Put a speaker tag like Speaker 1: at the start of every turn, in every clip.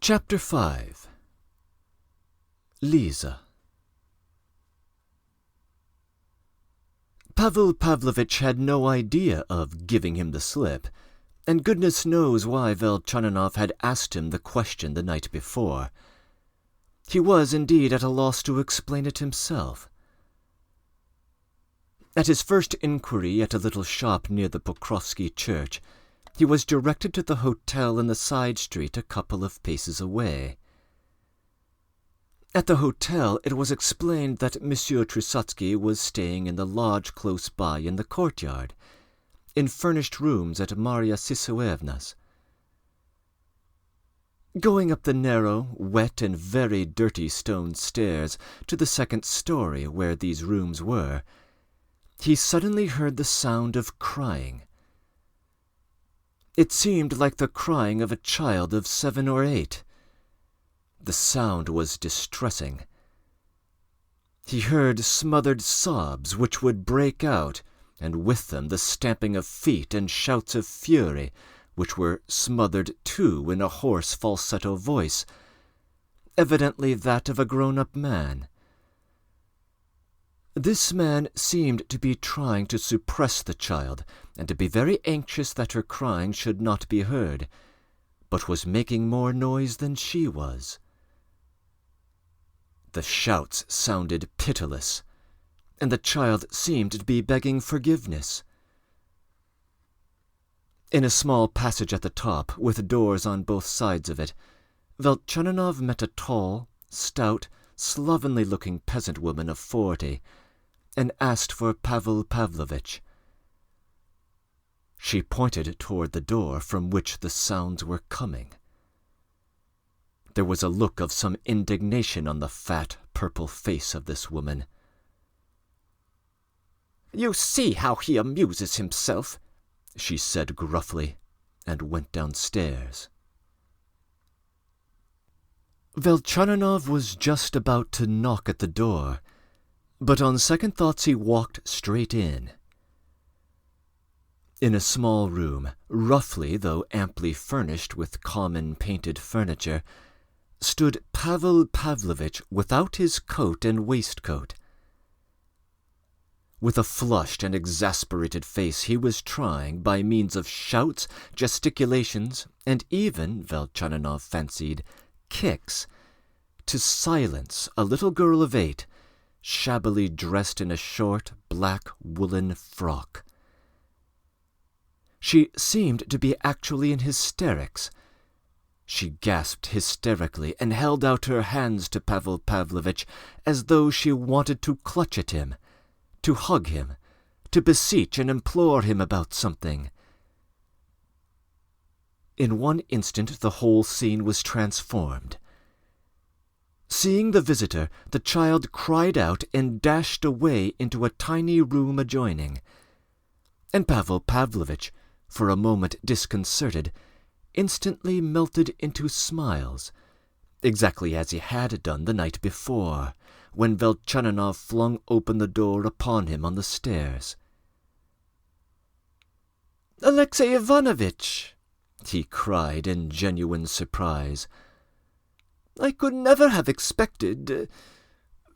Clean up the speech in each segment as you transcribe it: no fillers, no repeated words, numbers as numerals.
Speaker 1: Chapter 5. Lisa. Pavel Pavlovich had no idea of giving him the slip, and goodness knows why Velchaninoff had asked him the question the night before. He was indeed at a loss to explain it himself. At his first inquiry at a little shop near the Pokrovsky church, he was directed to the hotel in the side street a couple of paces away. At the hotel it was explained that Monsieur Trusotsky was staying in the lodge close by in the courtyard, in furnished rooms at Marya Sisoevna's. Going up the narrow, wet, and very dirty stone stairs to the second story where these rooms were, he suddenly heard the sound of crying. It seemed like the crying of a child of 7 or 8. The sound was distressing. He heard smothered sobs which would break out, and with them the stamping of feet and shouts of fury, which were smothered too in a hoarse falsetto voice, evidently that of a grown-up man. This man seemed to be trying to suppress the child, and to be very anxious that her crying should not be heard, but was making more noise than she was. The shouts sounded pitiless, and the child seemed to be begging forgiveness. In a small passage at the top, with doors on both sides of it, Velchaninoff met a tall, stout, slovenly-looking peasant woman of 40, and asked for Pavel Pavlovich. She pointed toward the door from which the sounds were coming. There was a look of some indignation on the fat, purple face of this woman. "You see how he amuses himself," she said gruffly, and went downstairs. Velchaninoff was just about to knock at the door, but on second thoughts he walked straight in. In a small room, roughly though amply furnished with common painted furniture, stood Pavel Pavlovich without his coat and waistcoat. With a flushed and exasperated face he was trying, by means of shouts, gesticulations, and even, Velchaninoff fancied, kicks, to silence a little girl of 8, shabbily dressed in a short, black woolen frock. She seemed to be actually in hysterics. She gasped hysterically and held out her hands to Pavel Pavlovich as though she wanted to clutch at him, to hug him, to beseech and implore him about something. In one instant the whole scene was transformed. Seeing the visitor, the child cried out and dashed away into a tiny room adjoining, and Pavel Pavlovich, for a moment disconcerted, instantly melted into smiles, exactly as he had done the night before, when Velchaninoff flung open the door upon him on the stairs. "Alexey Ivanovitch!" he cried in genuine surprise. "I could never have expected...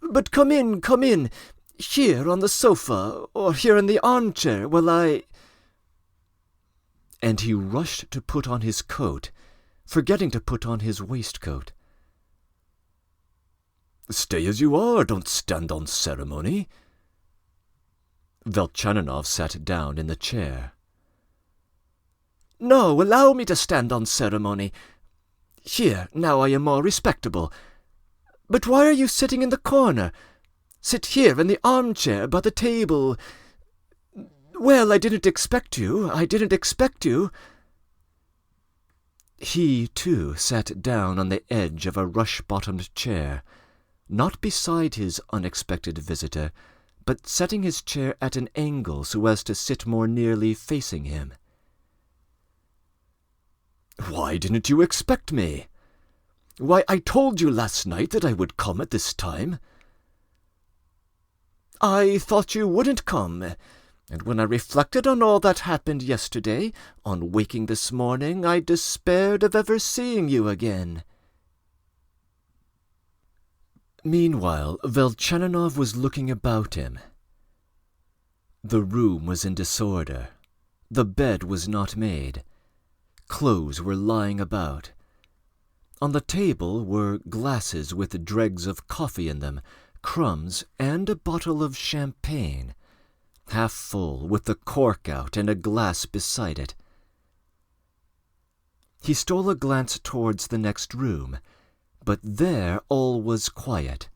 Speaker 1: But come in, here on the sofa, or here in the armchair, while I..." And he rushed to put on his coat, forgetting to put on his waistcoat. "Stay as you are, don't stand on ceremony." Velchaninoff sat down in the chair. "No, allow me to stand on ceremony. Here, now I am more respectable. But why are you sitting in the corner? Sit here in the armchair by the table. Well, I didn't expect you. He, too, sat down on the edge of a rush-bottomed chair, not beside his unexpected visitor, but setting his chair at an angle so as to sit more nearly facing him. "Why didn't you expect me? Why, I told you last night that I would come at this time." "I thought you wouldn't come, and when I reflected on all that happened yesterday, on waking this morning, I despaired of ever seeing you again." Meanwhile, Velchaninoff was looking about him. The room was in disorder. The bed was not made. Clothes were lying about. On the table were glasses with dregs of coffee in them, crumbs, and a bottle of champagne, half full, with the cork out and a glass beside it. He stole a glance towards the next room, but there all was quiet.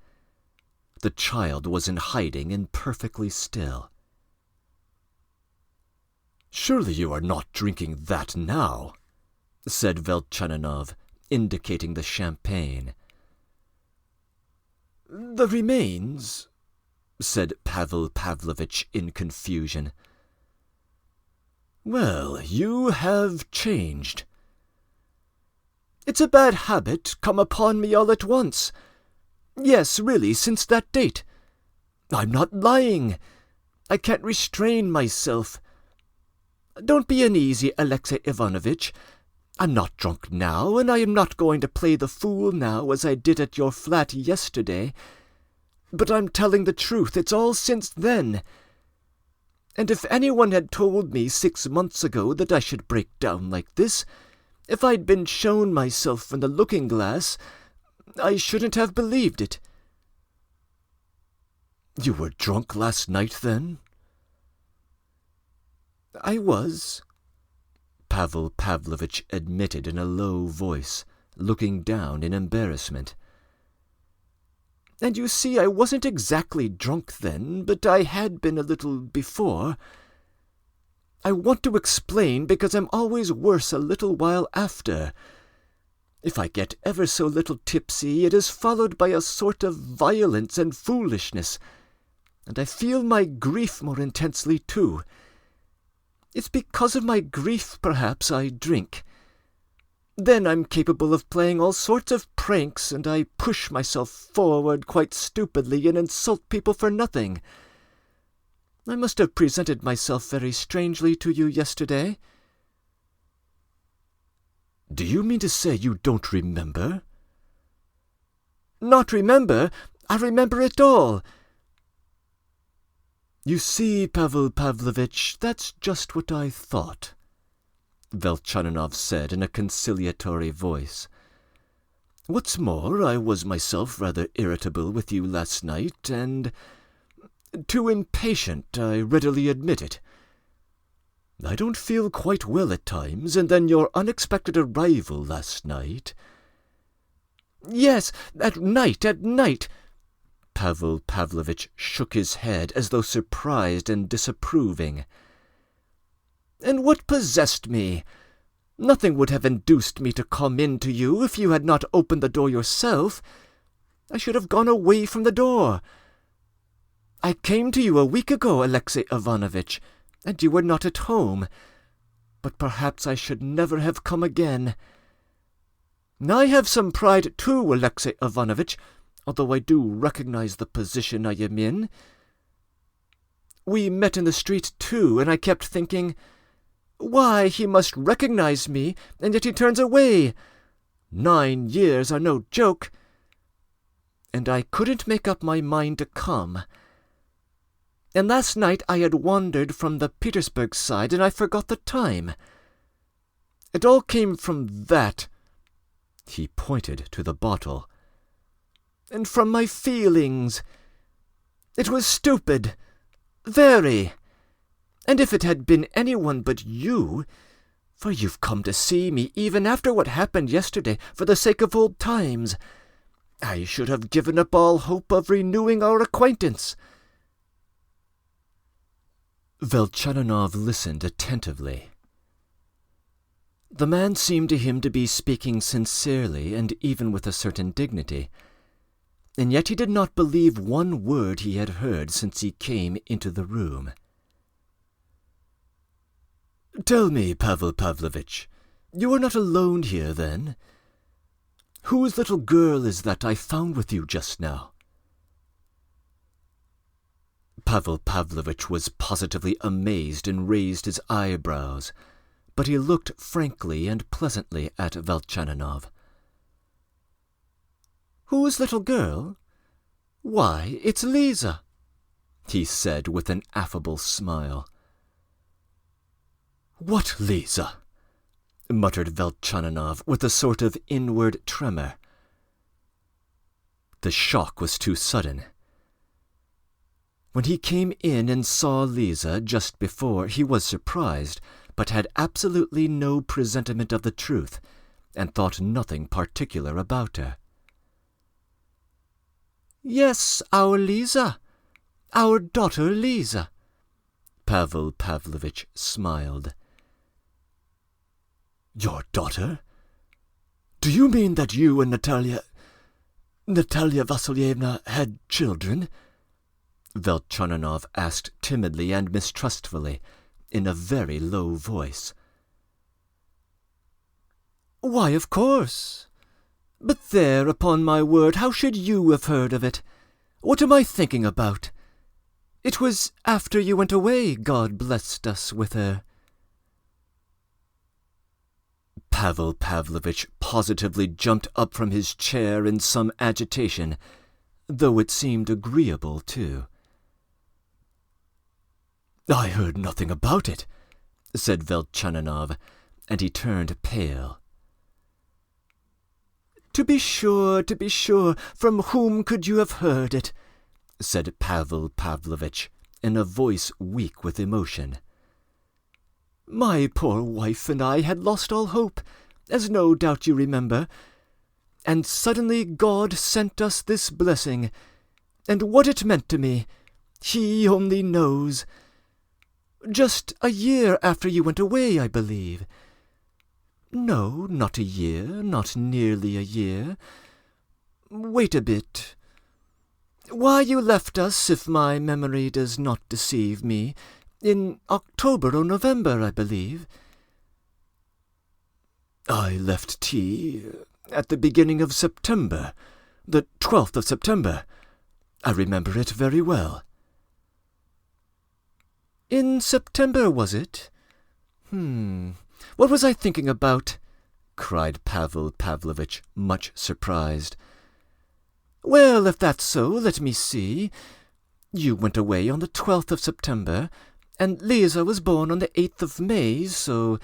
Speaker 1: The child was in hiding and perfectly still. "Surely you are not drinking that now," said Velchaninoff, indicating the champagne. "The remains," said Pavel Pavlovich in confusion. "Well, you have changed." "It's a bad habit come upon me all at once. Yes, really, since that date. I'm not lying. I can't restrain myself. Don't be uneasy, Alexey Ivanovitch. I'm not drunk now, and I am not going to play the fool now as I did at your flat yesterday. But I'm telling the truth, it's all since then. And if anyone had told me 6 months ago that I should break down like this, if I'd been shown myself in the looking-glass, I shouldn't have believed it." "You were drunk last night, then?" "I was," Pavel Pavlovich admitted in a low voice, looking down in embarrassment. "And you see, I wasn't exactly drunk then, but I had been a little before. I want to explain because I'm always worse a little while after. If I get ever so little tipsy, it is followed by a sort of violence and foolishness, and I feel my grief more intensely too. It's because of my grief, perhaps, I drink. Then I'm capable of playing all sorts of pranks, and I push myself forward quite stupidly and insult people for nothing. I must have presented myself very strangely to you yesterday." "Do you mean to say you don't remember?" "Not remember? I remember it all. You see, Pavel Pavlovich, that's just what I thought," Velchaninoff said in a conciliatory voice. "What's more, I was myself rather irritable with you last night, and too impatient, I readily admit it. I don't feel quite well at times, and then your unexpected arrival last night—" "Yes, at night. Pavel Pavlovich shook his head as though surprised and disapproving. "And what possessed me? Nothing would have induced me to come in to you if you had not opened the door yourself. I should have gone away from the door. I came to you a week ago, Alexey Ivanovitch, and you were not at home. But perhaps I should never have come again. I have some pride too, Alexey Ivanovitch, although I do recognize the position I am in. We met in the street too, and I kept thinking, why, he must recognize me, and yet he turns away. 9 years are no joke. And I couldn't make up my mind to come. And last night I had wandered from the Petersburg side, and I forgot the time. It all came from that." He pointed to the bottle. "And from my feelings. It was stupid. Very. And if it had been anyone but you, for you've come to see me even after what happened yesterday for the sake of old times, I should have given up all hope of renewing our acquaintance." Velchaninoff listened attentively. The man seemed to him to be speaking sincerely and even with a certain dignity, and yet he did not believe one word he had heard since he came into the room. "Tell me, Pavel Pavlovich, you are not alone here, then? Whose little girl is that I found with you just now?" Pavel Pavlovich was positively amazed and raised his eyebrows, but he looked frankly and pleasantly at Velchaninoff. "Whose little girl? "Why, it's Lisa," he said with an affable smile. "What Lisa?" muttered Velchaninoff with a sort of inward tremor. The shock was too sudden. When he came in and saw Lisa just before, he was surprised, but had absolutely no presentiment of the truth, and thought nothing particular about her. "Yes, our Lisa, our daughter Lisa," Pavel Pavlovich smiled. "Your daughter? Do you mean that you and Natalia Vasilievna had children?" Velchaninoff asked timidly and mistrustfully, in a very low voice. "Why, of course. But there, upon my word, how should you have heard of it? What am I thinking about? It was after you went away God blessed us with her." Pavel Pavlovich positively jumped up from his chair in some agitation, though it seemed agreeable too. "I heard nothing about it," said Velchaninoff, and he turned pale. To be sure, from whom could you have heard it?" said Pavel Pavlovich, in a voice weak with emotion. "My poor wife and I had lost all hope, as no doubt you remember, and suddenly God sent us this blessing, and what it meant to me, He only knows. Just a year after you went away, I believe. No, not a year, not nearly a year. Wait a bit. Why, you left us, if my memory does not deceive me, in October or November, I believe." "I left T at the beginning of September, the 12th of September. I remember it very well." "In September, was it? What was I thinking about?" cried Pavel Pavlovich, much surprised. "Well, if that's so, let me see. You went away on the 12th of September, and Lisa was born on the 8th of May, so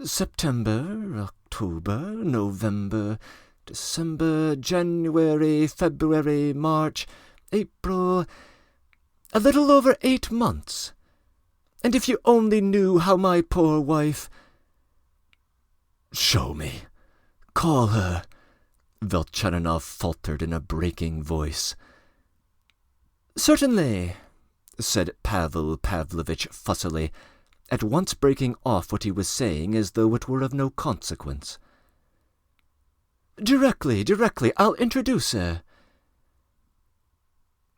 Speaker 1: September, October, November, December, January, February, March, April, a little over 8 months. And if you only knew how my poor wife—" "Show me. Call her," Velchaninoff faltered in a breaking voice. "Certainly," said Pavel Pavlovich fussily, at once breaking off what he was saying as though it were of no consequence. Directly, I'll introduce her."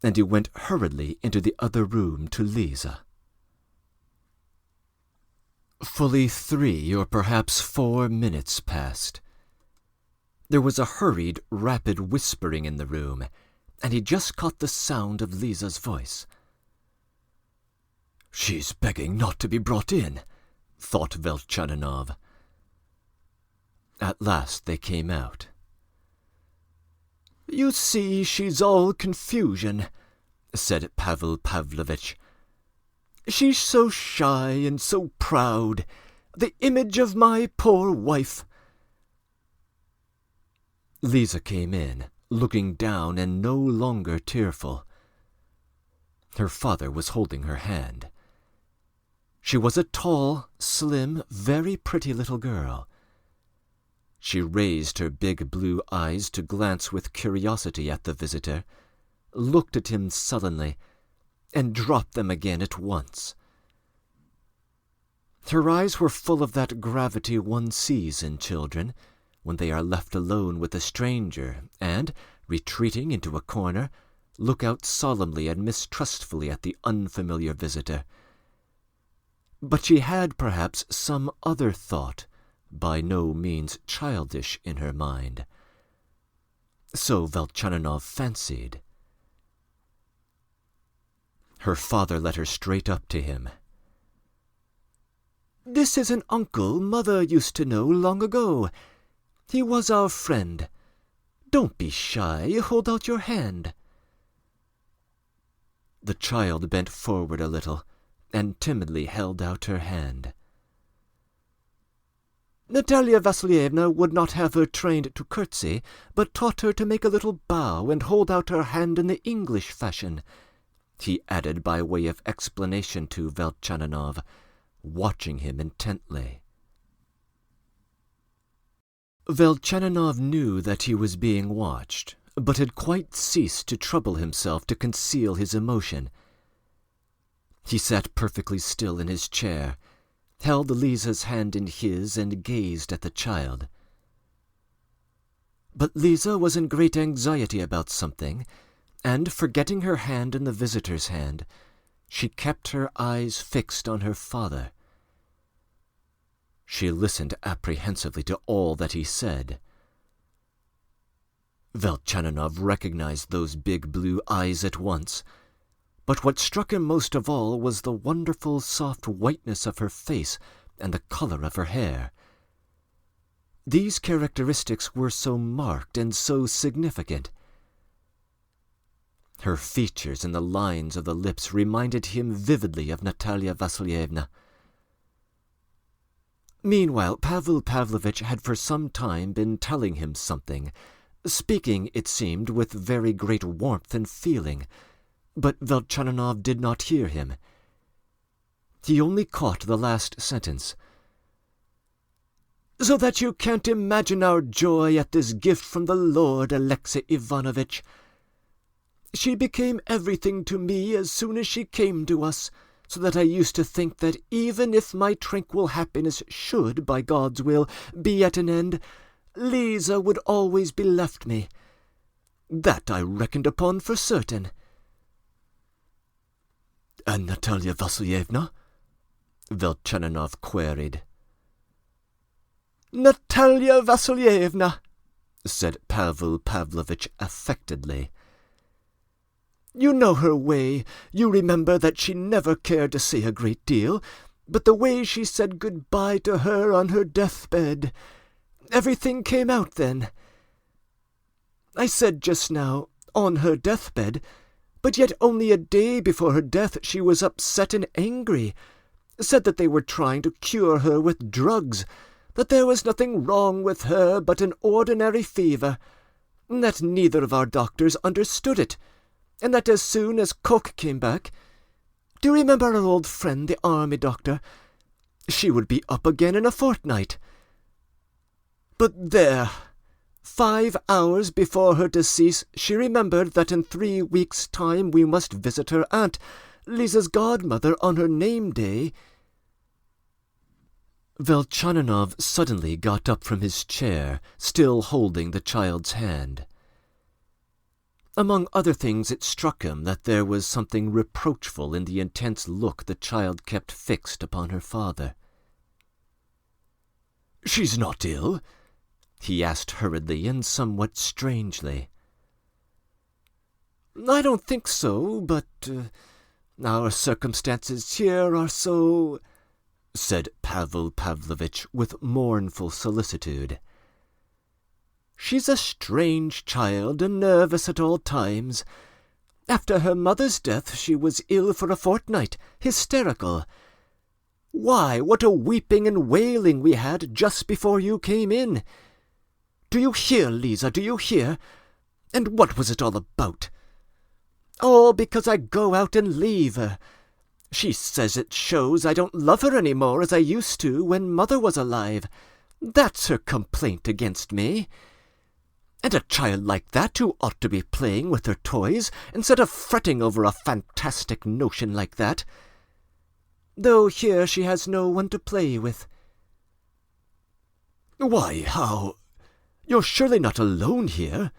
Speaker 1: And he went hurriedly into the other room to Lisa. Fully 3 or perhaps 4 minutes passed. There was a hurried, rapid whispering in the room, and he just caught the sound of Lisa's voice. "She's begging not to be brought in," thought Velchaninoff. At last they came out. "You see, she's all confusion," said Pavel Pavlovich. "She's so shy and so proud, the image of my poor wife." Lisa came in, looking down and no longer tearful. Her father was holding her hand. She was a tall, slim, very pretty little girl. She raised her big blue eyes to glance with curiosity at the visitor, looked at him sullenly, and dropped them again at once. Her eyes were full of that gravity one sees in children when they are left alone with a stranger and, retreating into a corner, look out solemnly and mistrustfully at the unfamiliar visitor. But she had perhaps some other thought, by no means childish in her mind. So Velchaninoff fancied. Her father led her straight up to him. "This is an uncle Mother used to know long ago. He was our friend. Don't be shy. Hold out your hand." The child bent forward a little, and timidly held out her hand. Natalia Vasilievna would not have her trained to curtsy, but taught her to make a little bow and hold out her hand in the English fashion, he added by way of explanation to Velchaninoff, watching him intently. Velchaninoff knew that he was being watched, but had quite ceased to trouble himself to conceal his emotion. He sat perfectly still in his chair, held Lisa's hand in his, and gazed at the child. But Lisa was in great anxiety about something, and, forgetting her hand in the visitor's hand, she kept her eyes fixed on her father. She listened apprehensively to all that he said. Velchaninoff recognized those big blue eyes at once, but what struck him most of all was the wonderful soft whiteness of her face and the color of her hair. These characteristics were so marked and so significant. Her features and the lines of the lips reminded him vividly of Natalia Vasilievna. Meanwhile, Pavel Pavlovich had for some time been telling him something, speaking, it seemed, with very great warmth and feeling, but Velchaninoff did not hear him. He only caught the last sentence. "So that you can't imagine our joy at this gift from the Lord, Alexey Ivanovitch. She became everything to me as soon as she came to us, so that I used to think that even if my tranquil happiness should, by God's will, be at an end, Lisa would always be left me. That I reckoned upon for certain." "And Natalia Vasilievna?" Velchaninoff queried. "Natalia Vasilievna," said Pavel Pavlovich affectedly. "You know her way. You remember that she never cared to say a great deal, but the way she said good-bye to her on her deathbed, everything came out then. I said just now, on her deathbed, but yet only a day before her death she was upset and angry, said that they were trying to cure her with drugs, that there was nothing wrong with her but an ordinary fever, that neither of our doctors understood it, and that as soon as Koch came back, do you remember our old friend, the army doctor? She would be up again in a fortnight. But there, 5 hours before her decease, she remembered that in 3 weeks' time we must visit her aunt, Lisa's godmother, on her name-day." Velchaninoff suddenly got up from his chair, still holding the child's hand. Among other things, it struck him that there was something reproachful in the intense look the child kept fixed upon her father. "She's not ill?" he asked hurriedly and somewhat strangely. "I don't think so, but our circumstances here are so," said Pavel Pavlovich with mournful solicitude. "She's a strange child and nervous at all times. After her mother's death she was ill for a fortnight, hysterical. Why, what a weeping and wailing we had just before you came in! Do you hear, Lisa, do you hear? And what was it all about? All because I go out and leave her. She says it shows I don't love her any more as I used to when Mother was alive. That's her complaint against me. And a child like that who ought to be playing with her toys instead of fretting over a fantastic notion like that. Though here she has no one to play with." "Why, how? You're surely not alone here?"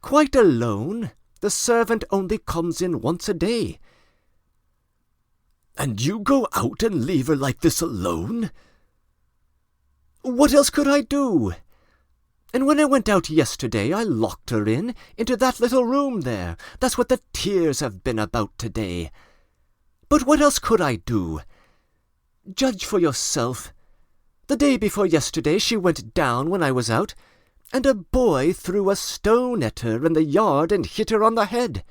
Speaker 1: "Quite alone. The servant only comes in once a day." "And you go out and leave her like this alone?" "What else could I do? And when I went out yesterday, I locked her into that little room there. That's what the tears have been about today. But what else could I do? Judge for yourself. The day before yesterday she went down when I was out, and a boy threw a stone at her in the yard and hit her on the head.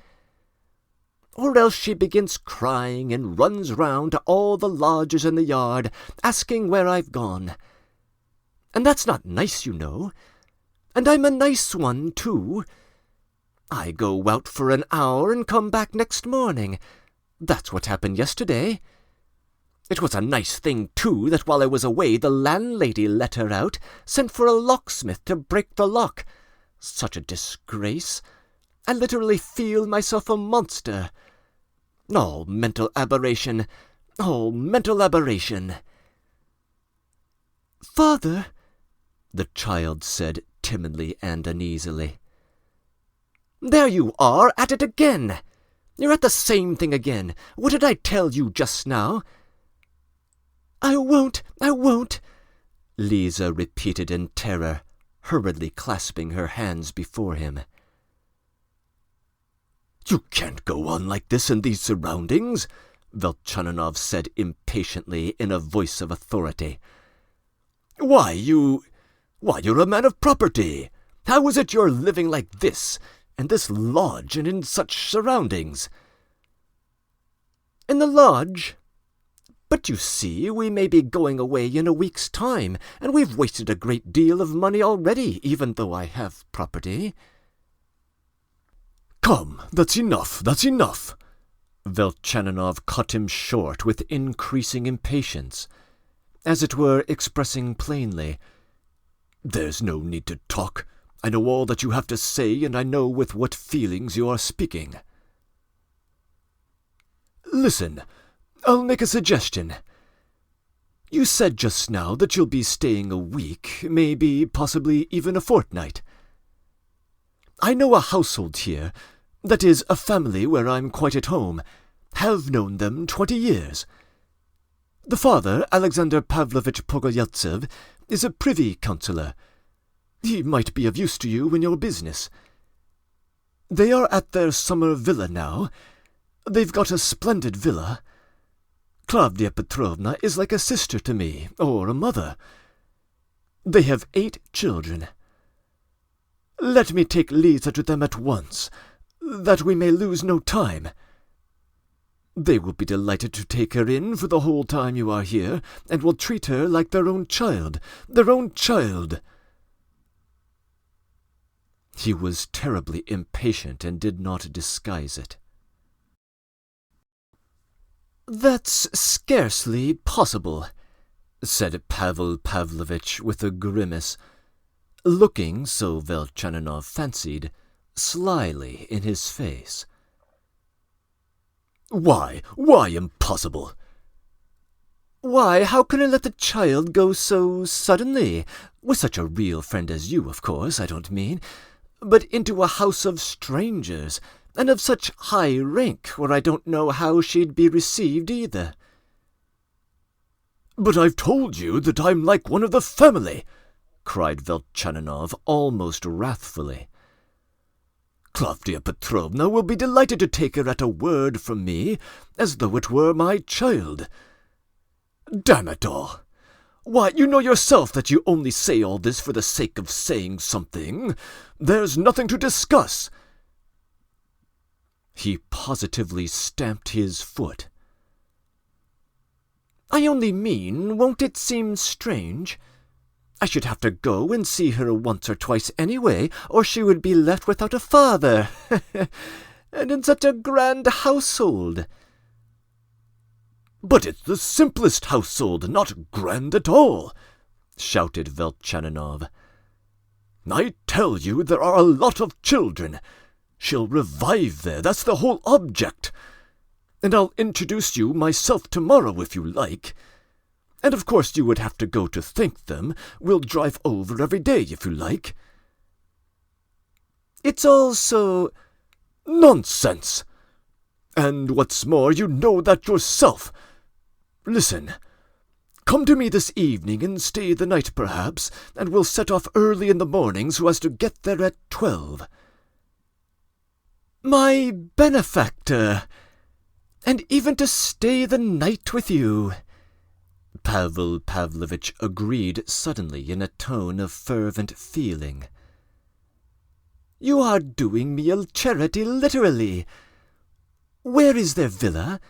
Speaker 1: Or else she begins crying and runs round to all the lodgers in the yard, asking where I've gone. And that's not nice, you know. And I'm a nice one, too. I go out for an hour and come back next morning. That's what happened yesterday. It was a nice thing, too, that while I was away the landlady let her out, sent for a locksmith to break the lock. Such a disgrace. I literally feel myself a monster. All mental aberration. All mental aberration. "Father," the child said timidly and uneasily. "There you are, at it again! You're at the same thing again. What did I tell you just now?" I won't, Lisa repeated in terror, hurriedly clasping her hands before him. "You can't go on like this in these surroundings," Velchaninoff said impatiently in a voice of authority. Why, you're a man of property. How is it you're living like this, in this lodge and in such surroundings?" "In the lodge? But you see, we may be going away in a week's time, and we've wasted a great deal of money already, even though I have property." "Come, that's enough. Velchaninoff cut him short with increasing impatience, as it were expressing plainly, "There's no need to talk. I know all that you have to say, and I know with what feelings you are speaking. Listen, I'll make a suggestion. You said just now that you'll be staying a week, maybe, possibly even a fortnight. I know a household here, that is, a family where I'm quite at home, have known them 20 years. The father, Alexander Pavlovich Pogolyatsev, is a privy councillor. He might be of use to you in your business. They are at their summer villa now. They've got a splendid villa. Claudia Petrovna is like a sister to me, or a mother. They have 8 children. Let me take Lisa to them at once, that we may lose no time. They will be delighted to take her in for the whole time you are here, and will treat her like their own child. Their own child." He was terribly impatient and did not disguise it. "That's scarcely possible," said Pavel Pavlovich with a grimace, looking, so Velchaninoff fancied, slyly in his face. Why impossible?" "Why, how can I let the child go so suddenly, with such a real friend as you, of course, I don't mean, but into a house of strangers, and of such high rank, where I don't know how she'd be received either?" "But I've told you that I'm like one of the family," cried Velchaninoff almost wrathfully. "Claudia Petrovna will be delighted to take her at a word from me, as though it were my child. Damn it all! Why, you know yourself that you only say all this for the sake of saying something. There's nothing to discuss." He positively stamped his foot. "I only mean, won't it seem strange? I should have to go and see her once or twice anyway, or she would be left without a father, and in such a grand household." "But it's the simplest household, not grand at all," shouted Velchaninoff. "I tell you there are a lot of children. She'll revive there, that's the whole object. And I'll introduce you myself tomorrow if you like. And of course you would have to go to think them. We'll drive over every day if you like." "It's all so—" "Nonsense! And what's more, you know that yourself. Listen, come to me this evening and stay the night perhaps, and we'll set off early in the morning so as to get there at 12. "My benefactor! And even to stay the night with you!" Pavel Pavlovich agreed suddenly in a tone of fervent feeling. "You are doing me a charity, literally. Where is their villa?"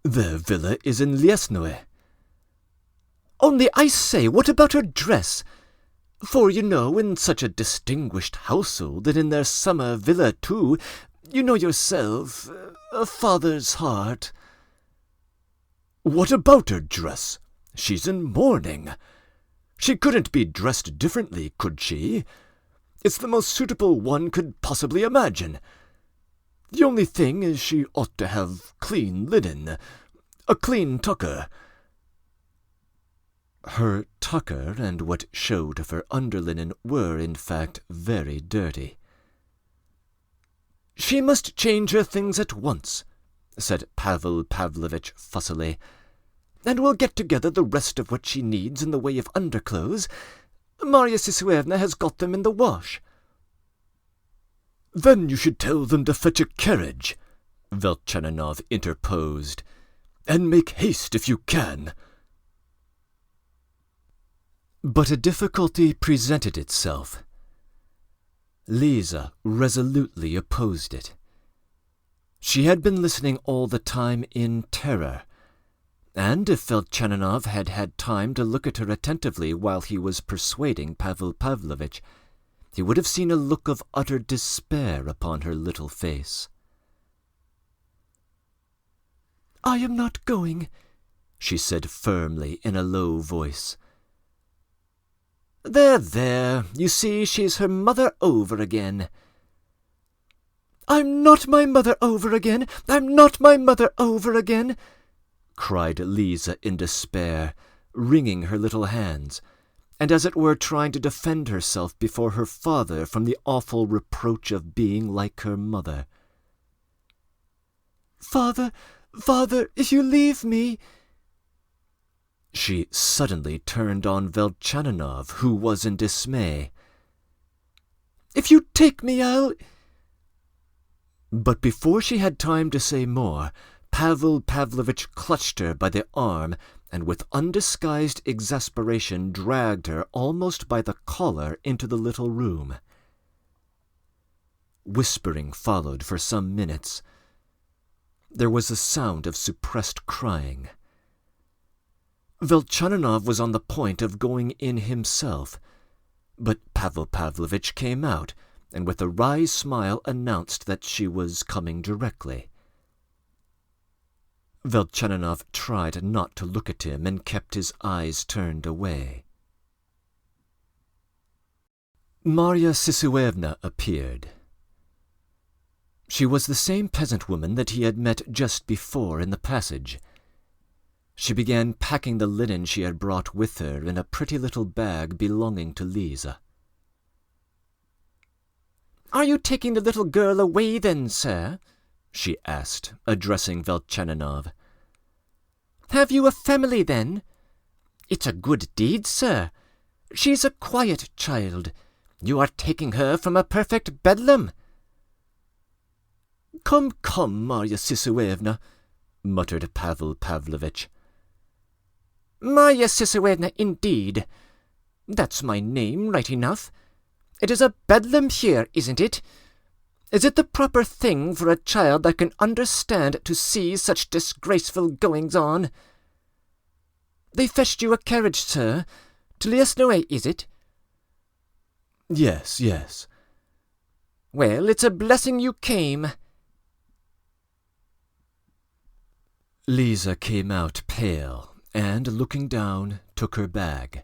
Speaker 1: "Their villa is in Liesnoe." "Only, I say, what about her dress? For, you know, in such a distinguished household, and in their summer villa, too, you know yourself, a father's heart." "What about her dress? She's in mourning. She couldn't be dressed differently, could she? It's the most suitable one could possibly imagine. The only thing is she ought to have clean linen, a clean tucker." Her tucker and what showed of her underlinen were, in fact, very dirty. "She must change her things at once," said Pavel Pavlovich fussily, "and we'll get together the rest of what she needs in the way of underclothes. Marya Sisuevna has got them in the wash." "Then you should tell them to fetch a carriage," Velchaninoff interposed, "and make haste if you can." But a difficulty presented itself. Lisa resolutely opposed it. She had been listening all the time in terror, and if Velchaninoff had had time to look at her attentively while he was persuading Pavel Pavlovich, he would have seen a look of utter despair upon her little face. "I am not going," she said firmly in a low voice. "There, there, you see she's her mother over again." "I'm not my mother over again! I'm not my mother over again!" cried Lisa in despair, wringing her little hands, and as it were trying to defend herself before her father from the awful reproach of being like her mother. "Father, father, if you leave me—" She suddenly turned on Velchaninoff, who was in dismay. "If you take me, I'll—" But before she had time to say more, Pavel Pavlovich clutched her by the arm and with undisguised exasperation dragged her almost by the collar into the little room. Whispering followed for some minutes. There was a sound of suppressed crying. Velchaninoff was on the point of going in himself, but Pavel Pavlovich came out, and with a wry smile announced that she was coming directly. Velchaninoff tried not to look at him and kept his eyes turned away. Marya Sisuevna appeared. She was the same peasant woman that he had met just before in the passage. She began packing the linen she had brought with her in a pretty little bag belonging to Lisa. "Are you taking the little girl away then, sir?" she asked, addressing Velchaninoff. "Have you a family then? It's a good deed, sir. She's a quiet child. You are taking her from a perfect bedlam." "Come, come, Marya Sisuevna," muttered Pavel Pavlovich. "Marya Sisuevna, indeed. That's my name, right enough. It is a bedlam here, isn't it? Is it the proper thing for a child that can understand to see such disgraceful goings-on? They fetched you a carriage, sir. To Liesnoe, is it?"
Speaker 2: "Yes, yes."
Speaker 1: "Well, it's a blessing you came."
Speaker 2: Lisa came out pale, and, looking down, took her bag.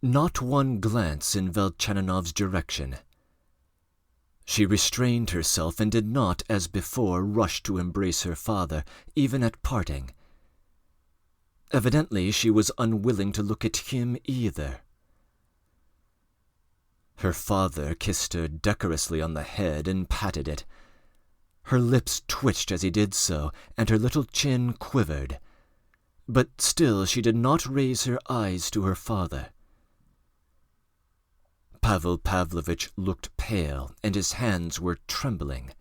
Speaker 2: Not one glance in Velchaninoff's direction. She restrained herself and did not, as before, rush to embrace her father, even at parting. Evidently she was unwilling to look at him either. Her father kissed her decorously on the head and patted it. Her lips twitched as he did so, and her little chin quivered. But still she did not raise her eyes to her father. Pavel Pavlovich looked pale, and his hands were trembling.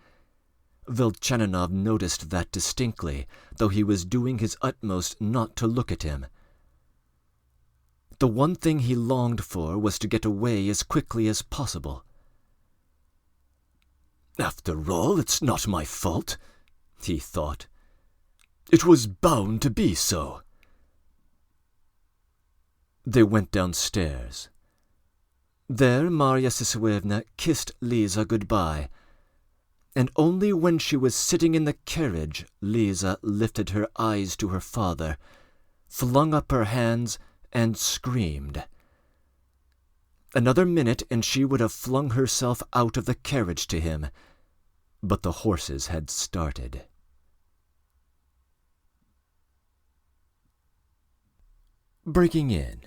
Speaker 2: Velchaninoff noticed that distinctly, though he was doing his utmost not to look at him. The one thing he longed for was to get away as quickly as possible. After all, it's not my fault, he thought. It was bound to be so.
Speaker 1: They went downstairs. There Marya Sisuevna kissed Lisa goodbye, and only when she was sitting in the carriage Lisa lifted her eyes to her father, flung up her hands, and screamed. Another minute and she would have flung herself out of the carriage to him, but the horses had started. Breaking in.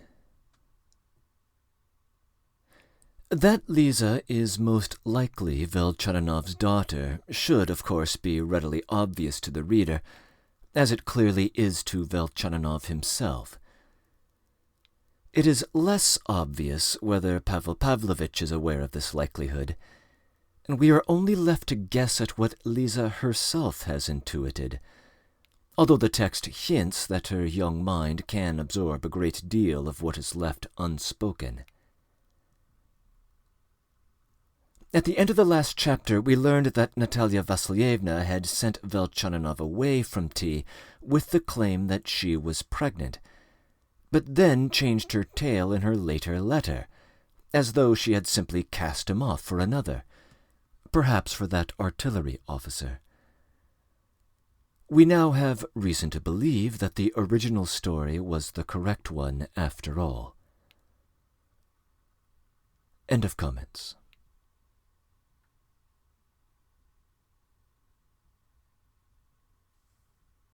Speaker 1: That Lisa is most likely Velchananov's daughter should, of course, be readily obvious to the reader, as it clearly is to Velchananov himself. It is less obvious whether Pavel Pavlovich is aware of this likelihood, and we are only left to guess at what Lisa herself has intuited, although the text hints that her young mind can absorb a great deal of what is left unspoken. At the end of the last chapter, we learned that Natalia Vasilievna had sent Velchananov away from T with the claim that she was pregnant, but then changed her tale in her later letter, as though she had simply cast him off for another, perhaps for that artillery officer. We now have reason to believe that the original story was the correct one after all. End of comments.